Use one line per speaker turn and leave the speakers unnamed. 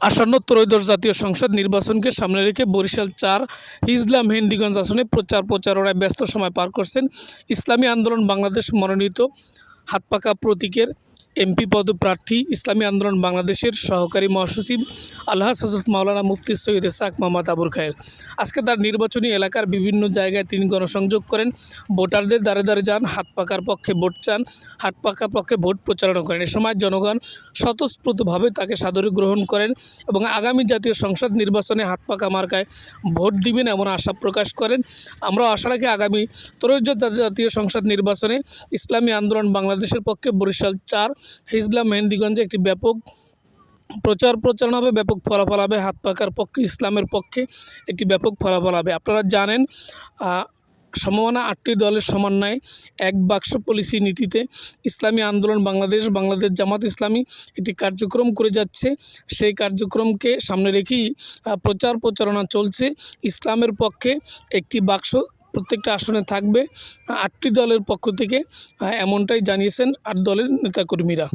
আসন্ন ত্রয়োদশ জাতীয় সংসদ নির্বাচনকে সামনে রেখে বরিশাল-৪ হিজলা মেহেন্দিগঞ্জ আসনে প্রচারণায় ব্যস্ত সময় পার করছেন ইসলামী আন্দোলন বাংলাদেশ মনোনীত হাতপাখা প্রতীকের এমপি পদপ্রার্থী ইসলামী আন্দোলন বাংলাদেশের সহকারী মহাসচিব আলহাজ হযরত মাওলানা মুফতি সৈয়দ ইসহাক মোহাম্মদ আবুল খায়ের। আজকে তার নির্বাচনী এলাকার বিভিন্ন জায়গায় তিনি গণসংযোগ করেন, ভোটারদের দ্বারে দ্বারে যান, হাতপাখার পক্ষে ভোট চান, হাতপাখার পক্ষে ভোট প্রচারণা করেন। এ সময় জনগণ স্বতঃস্ফূর্তভাবে তাকে সাদরে গ্রহণ করেন এবং আগামী জাতীয় সংসদ নির্বাচনে হাতপাখা মার্কায় ভোট দিবেন এমন আশা প্রকাশ করেন। আমরা আশা রাখি আগামী ত্রয়োদশ জাতীয় সংসদ নির্বাচনে ইসলামী আন্দোলন বাংলাদেশের পক্ষে বরিশাল-৪ হিজলা মেহেন্দিগঞ্জে একটি ব্যাপক প্রচারণা হবে, ব্যাপক ফলাফল হবে। হাতপাখার পক্ষে, ইসলামের পক্ষে একটি ব্যাপক ফলাফল হবে। আপনারা জানেন সম্ভাবনা 8টি দলের সমন্বয়ে এক বাক্স পলিসি নীতিতে ইসলামী আন্দোলন বাংলাদেশ জামাত ইসলামী একটি কার্যক্রম করে যাচ্ছে। সেই কার্যক্রমকে সামনে রেখেই প্রচারণা চলছে। ইসলামের পক্ষে একটি বাক্স প্রত্যেকটা আসনে থাকবে 8টি দলের পক্ষ থেকে, এমনটাই জানিয়েছেন 8 দলের নেতাকর্মীরা।